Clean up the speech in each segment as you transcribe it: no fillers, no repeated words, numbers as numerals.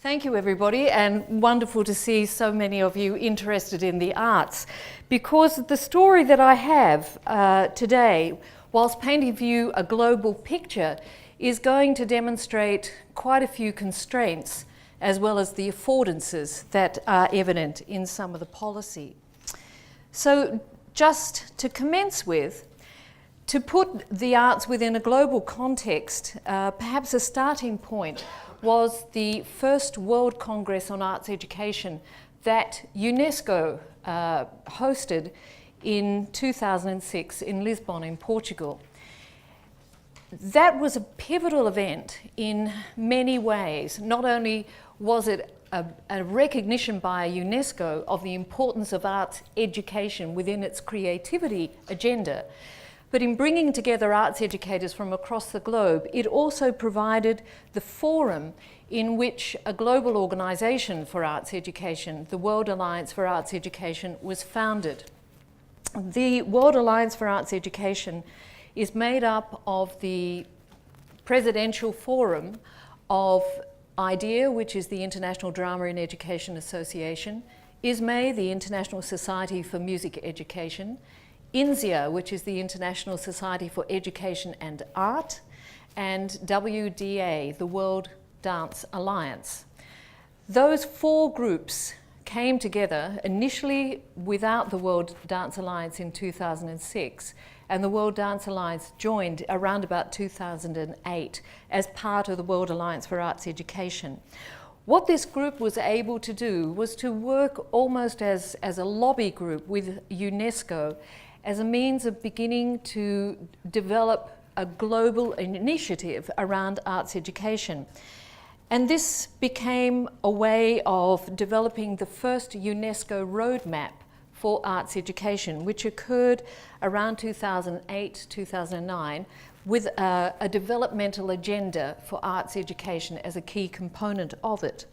Thank you, everybody, and wonderful to see so many of you interested in the arts, because the story that I have today, whilst painting for you a global picture, is going to demonstrate quite a few constraints as well as the affordances that are evident in some of the policy. So just to commence with, to put the arts within a global context, perhaps a starting point was the first World Congress on Arts Education that UNESCO hosted in 2006 in Lisbon in Portugal. That was a pivotal event in many ways. Not only was it a recognition by UNESCO of the importance of arts education within its creativity agenda, but in bringing together arts educators from across the globe, it also provided the forum in which a global organisation for arts education, the World Alliance for Arts Education, was founded. The World Alliance for Arts Education is made up of the Presidential Forum of IDEA, which is the International Drama in Education Association, ISME, the International Society for Music Education, INSEA, which is the International Society for Education and Art, and WDA, the World Dance Alliance. Those four groups came together initially without the World Dance Alliance in 2006, and the World Dance Alliance joined around about 2008 as part of the World Alliance for Arts Education. What this group was able to do was to work almost as a lobby group with UNESCO as a means of beginning to develop a global initiative around arts education. And this became a way of developing the first UNESCO roadmap for arts education, which occurred around 2008, 2009, with a developmental agenda for arts education as a key component of it.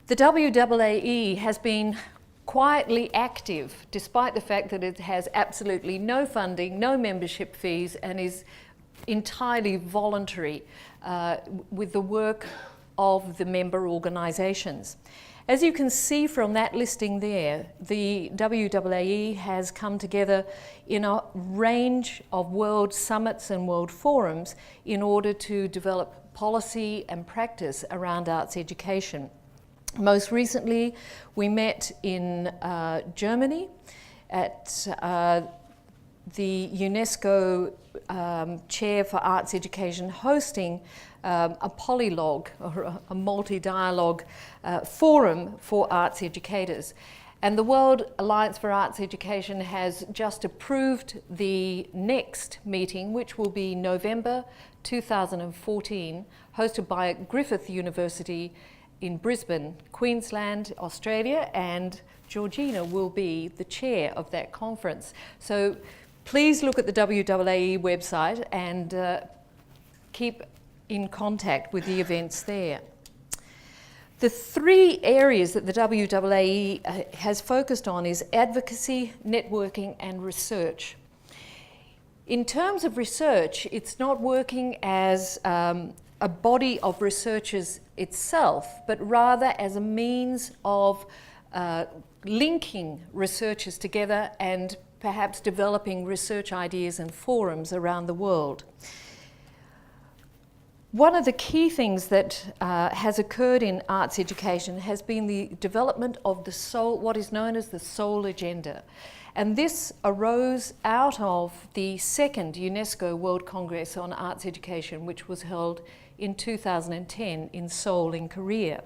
The WAAE has been quietly active, despite the fact that it has absolutely no funding, no membership fees, and is entirely voluntary with the work of the member organisations. As you can see from that listing there, the WAAE has come together in a range of world summits and world forums in order to develop policy and practice around arts education. Most recently, we met in Germany at the UNESCO Chair for Arts Education hosting a polylogue or a multi-dialogue forum for arts educators. And the World Alliance for Arts Education has just approved the next meeting, which will be November 2014, hosted by Griffith University in Brisbane, Queensland, Australia, and Georgina will be the chair of that conference. So please look at the WAAE website and keep in contact with the events there. The three areas that the WAAE has focused on is advocacy, networking, and research. In terms of research, it's not working as a body of researchers itself, but rather as a means of linking researchers together and perhaps developing research ideas and forums around the world. One of the key things that has occurred in arts education has been the development of the SOUL, what is known as the SOUL agenda. And this arose out of the second UNESCO World Congress on Arts Education, which was held in 2010 in Seoul in Korea.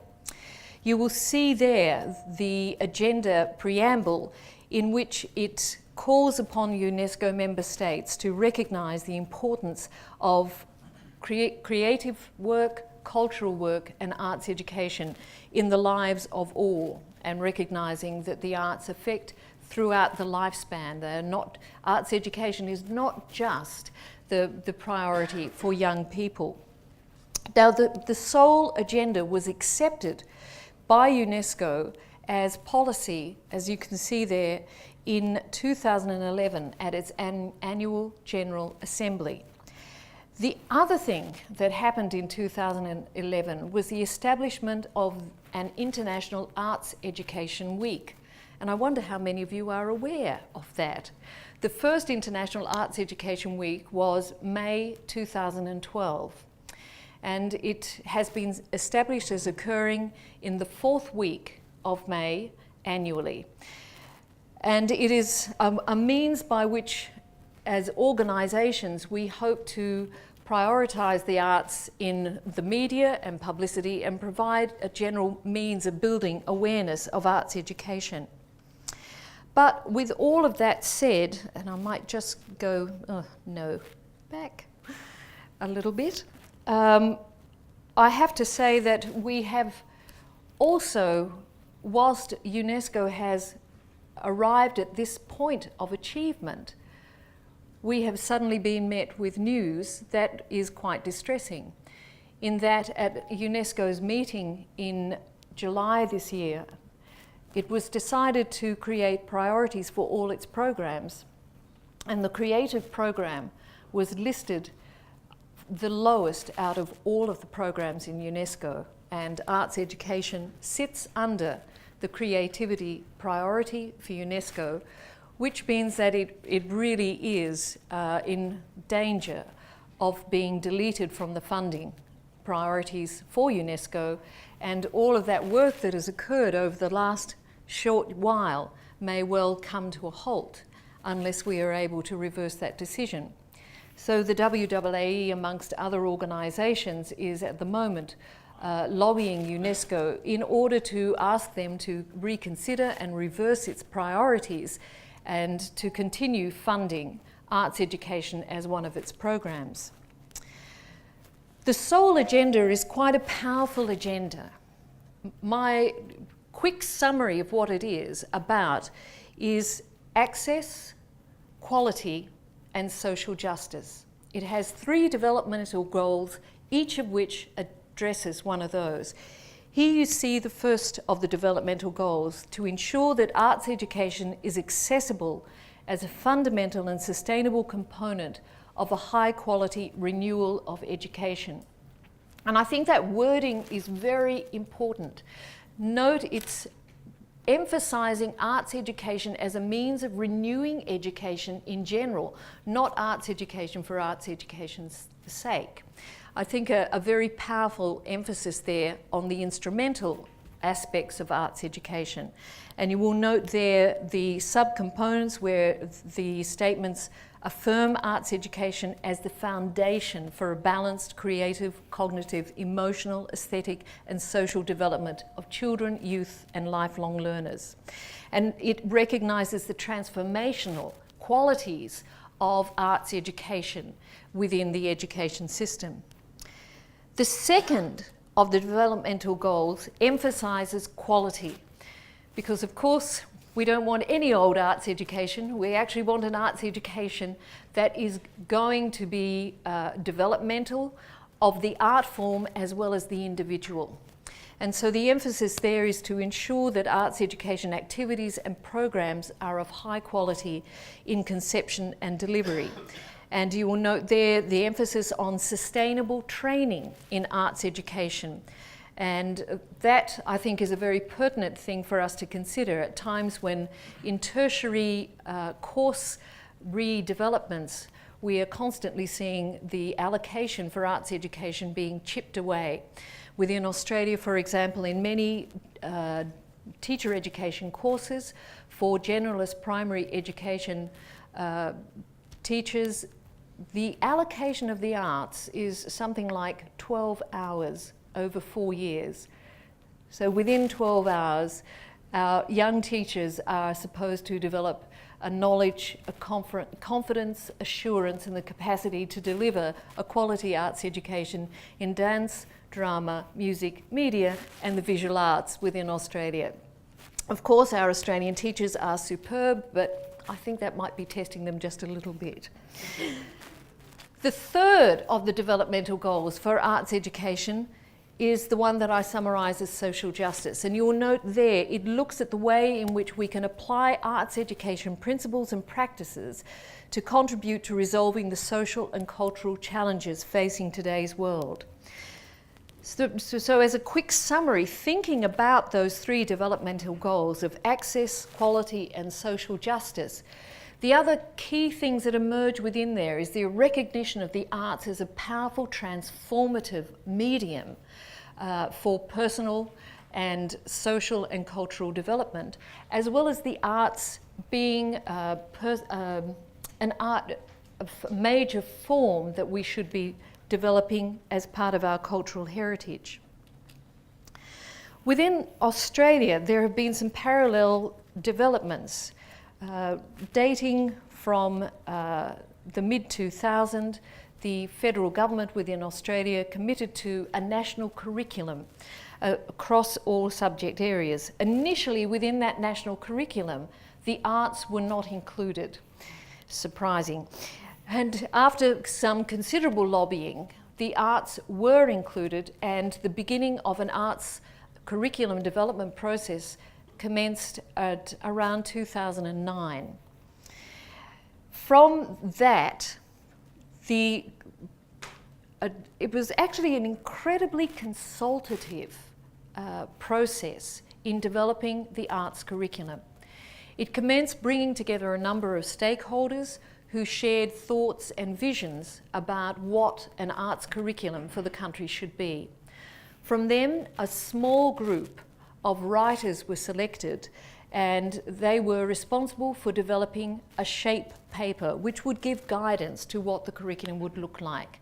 You will see there the agenda preamble in which it calls upon UNESCO member states to recognise the importance of creative work, cultural work and arts education in the lives of all, and recognising that the arts affect throughout the lifespan. Arts education is not just the priority for young people. Now, the SOUL agenda was accepted by UNESCO as policy, as you can see there, in 2011 at its annual General Assembly. The other thing that happened in 2011 was the establishment of an International Arts Education Week. And I wonder how many of you are aware of that. The first International Arts Education Week was May 2012. And it has been established as occurring in the fourth week of May annually. And it is a means by which, as organisations, we hope to prioritise the arts in the media and publicity and provide a general means of building awareness of arts education. But with all of that said, and I might just go, back a little bit, I have to say that we have also, whilst UNESCO has arrived at this point of achievement, we have suddenly been met with news that is quite distressing, in that at UNESCO's meeting in July this year, it was decided to create priorities for all its programs, and the creative program was listed the lowest out of all of the programs in UNESCO, and arts education sits under the creativity priority for UNESCO, which means that it really is in danger of being deleted from the funding priorities for UNESCO, and all of that work that has occurred over the last short while may well come to a halt unless we are able to reverse that decision. So the WAAE, amongst other organisations, is at the moment lobbying UNESCO in order to ask them to reconsider and reverse its priorities and to continue funding arts education as one of its programs. The Seoul agenda is quite a powerful agenda. My quick summary of what it is about is access, quality, and social justice. It has 3 developmental goals, each of which addresses one of those. Here you see the first of the developmental goals, to ensure that arts education is accessible as a fundamental and sustainable component of a high-quality renewal of education. And I think that wording is very important. Note it's emphasising arts education as a means of renewing education in general, not arts education for arts education's sake. I think a very powerful emphasis there on the instrumental aspects of arts education. And you will note there the subcomponents where the statements affirm arts education as the foundation for a balanced, creative, cognitive, emotional, aesthetic and social development of children, youth and lifelong learners. And it recognises the transformational qualities of arts education within the education system. The second of the developmental goals emphasises quality, because of course we don't want any old arts education. We actually want an arts education that is going to be developmental of the art form as well as the individual. And so the emphasis there is to ensure that arts education activities and programs are of high quality in conception and delivery. And you will note there the emphasis on sustainable training in arts education. And that, I think, is a very pertinent thing for us to consider at times when in tertiary course redevelopments, we are constantly seeing the allocation for arts education being chipped away. Within Australia, for example, in many teacher education courses for generalist primary education teachers, the allocation of the arts is something like 12 hours over 4 years. So within 12 hours, our young teachers are supposed to develop a knowledge, a confidence, assurance and the capacity to deliver a quality arts education in dance, drama, music, media and the visual arts within Australia. Of course, our Australian teachers are superb, but I think that might be testing them just a little bit. The third of the developmental goals for arts education is the one that I summarise as social justice. And you'll note there, it looks at the way in which we can apply arts education principles and practices to contribute to resolving the social and cultural challenges facing today's world. So as a quick summary, thinking about those three developmental goals of access, quality, and social justice, the other key things that emerge within there is the recognition of the arts as a powerful transformative medium for personal and social and cultural development, as well as the arts being an art of major form that we should be developing as part of our cultural heritage. Within Australia, there have been some parallel developments dating from the mid-2000s. The federal government within Australia committed to a national curriculum across all subject areas. Initially, within that national curriculum, the arts were not included. Surprising. And after some considerable lobbying, the arts were included, and the beginning of an arts curriculum development process commenced at around 2009. From that, it was actually an incredibly consultative process in developing the arts curriculum. It commenced bringing together a number of stakeholders who shared thoughts and visions about what an arts curriculum for the country should be. From them, a small group of writers were selected, and they were responsible for developing a shape paper which would give guidance to what the curriculum would look like.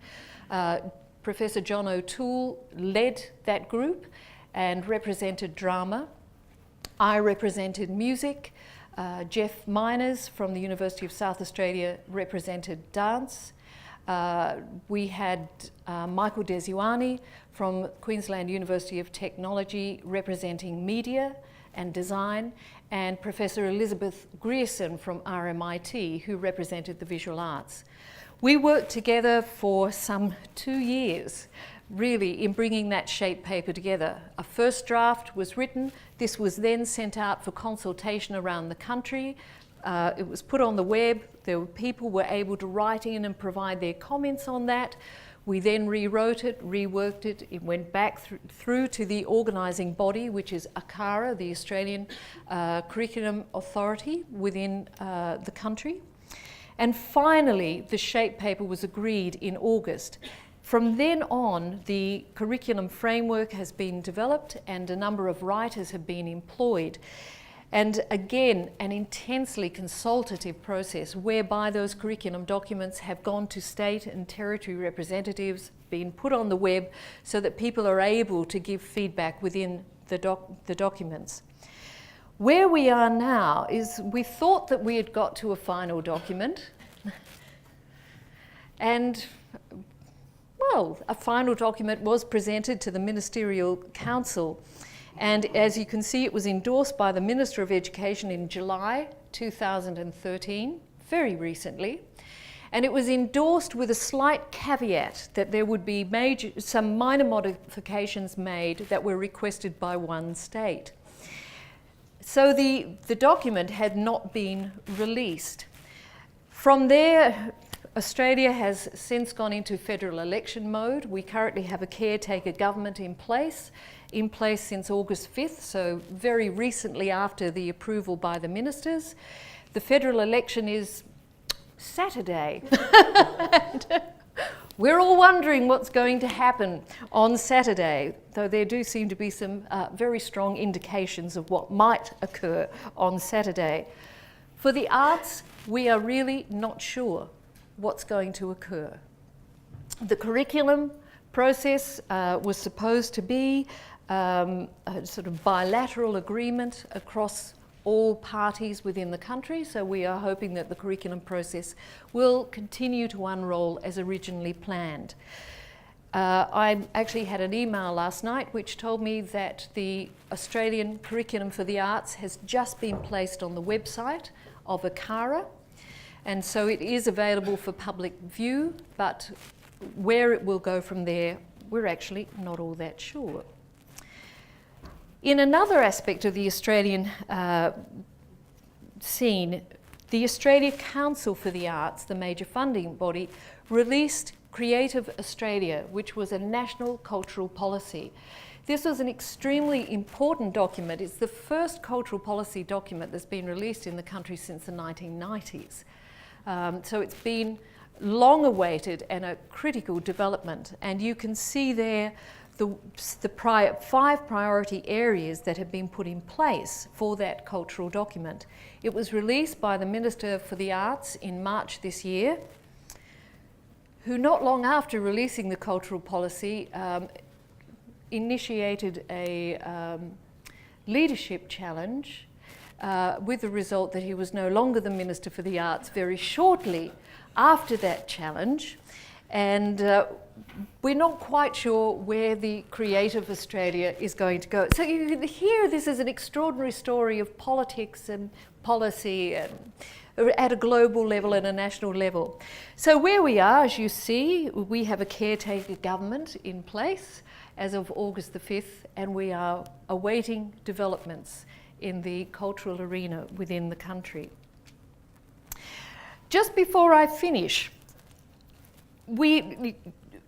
Professor John O'Toole led that group and represented drama. I represented music. Jeff Miners from the University of South Australia represented dance. We had Michael Desuani from Queensland University of Technology representing media and design, and Professor Elizabeth Grierson from RMIT, who represented the visual arts. We worked together for some 2 years, really, in bringing that shape paper together. A first draft was written. This was then sent out for consultation around the country. It was put on the web. People were able to write in and provide their comments on that. We then rewrote it, reworked it. It went back through to the organising body, which is AARE, the Australian Curriculum Authority within the country. And finally, the shape paper was agreed in August. From then on, the curriculum framework has been developed and a number of writers have been employed. And again, an intensely consultative process whereby those curriculum documents have gone to state and territory representatives, been put on the web so that people are able to give feedback within the documents. Where we are now is we thought that we had got to a final document, and well, a final document was presented to the Ministerial Council, and as you can see, it was endorsed by the Minister of Education in July 2013, very recently, and it was endorsed with a slight caveat that there would be some minor modifications made that were requested by one state. So the document had not been released. From there, Australia has since gone into federal election mode. We currently have a caretaker government in place since August 5th, so very recently after the approval by the ministers. The federal election is Saturday. And we're all wondering what's going to happen on Saturday, though there do seem to be some very strong indications of what might occur on Saturday. For the arts, we are really not sure what's going to occur. The curriculum process was supposed to be a sort of bilateral agreement across all parties within the country, so we are hoping that the curriculum process will continue to unroll as originally planned. I actually had an email last night which told me that the Australian Curriculum for the Arts has just been placed on the website of AARE, and so it is available for public view, but where it will go from there, we're actually not all that sure. In another aspect of the Australian scene, the Australia Council for the Arts, the major funding body, released Creative Australia, which was a national cultural policy. This was an extremely important document. It's the first cultural policy document that's been released in the country since the 1990s. So it's been long awaited and a critical development. And you can see there the 5 priority areas that have been put in place for that cultural document. It was released by the Minister for the Arts in March this year, who not long after releasing the cultural policy initiated a leadership challenge with the result that he was no longer the Minister for the Arts very shortly after that challenge. And we're not quite sure where the Creative Australia is going to go. So you can hear this is an extraordinary story of politics and policy and at a global level and a national level. So where we are, as you see, we have a caretaker government in place as of August the 5th, and we are awaiting developments in the cultural arena within the country. Just before I finish, we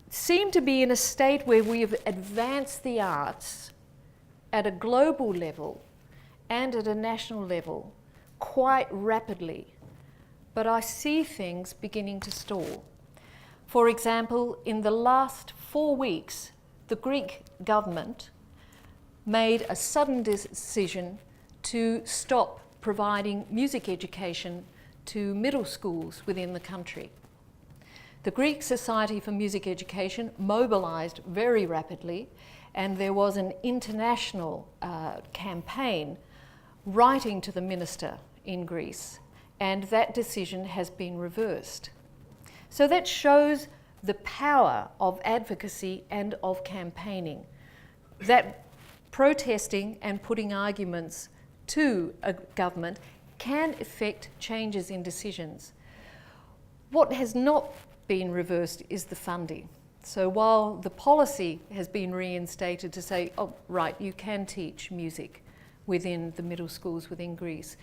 seem to be in a state where we have advanced the arts at a global level and at a national level quite rapidly, but I see things beginning to stall. For example, in the last 4 weeks, the Greek government made a sudden decision to stop providing music education to middle schools within the country. The Greek Society for Music Education mobilised very rapidly, and there was an international campaign writing to the minister in Greece, and that decision has been reversed. So that shows the power of advocacy and of campaigning, that protesting and putting arguments to a government can effect changes in decisions. What has not been reversed is the funding. So while the policy has been reinstated to say, oh, right, you can teach music within the middle schools within Greece,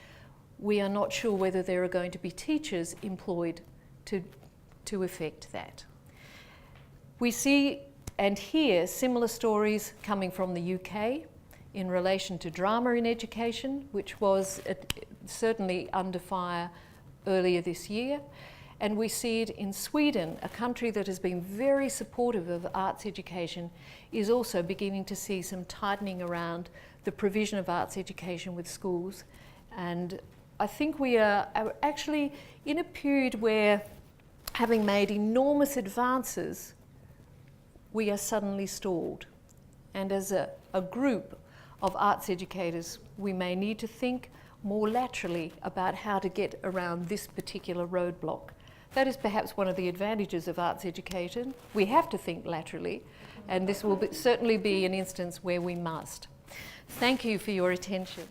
we are not sure whether there are going to be teachers employed to effect that. We see and hear similar stories coming from the UK in relation to drama in education, which was certainly under fire earlier this year. And we see it in Sweden, a country that has been very supportive of arts education, is also beginning to see some tightening around the provision of arts education with schools. And I think we are actually in a period where, having made enormous advances, we are suddenly stalled. And as a group of arts educators, we may need to think more laterally about how to get around this particular roadblock. That is perhaps one of the advantages of arts education. We have to think laterally, and this will certainly be an instance where we must. Thank you for your attention.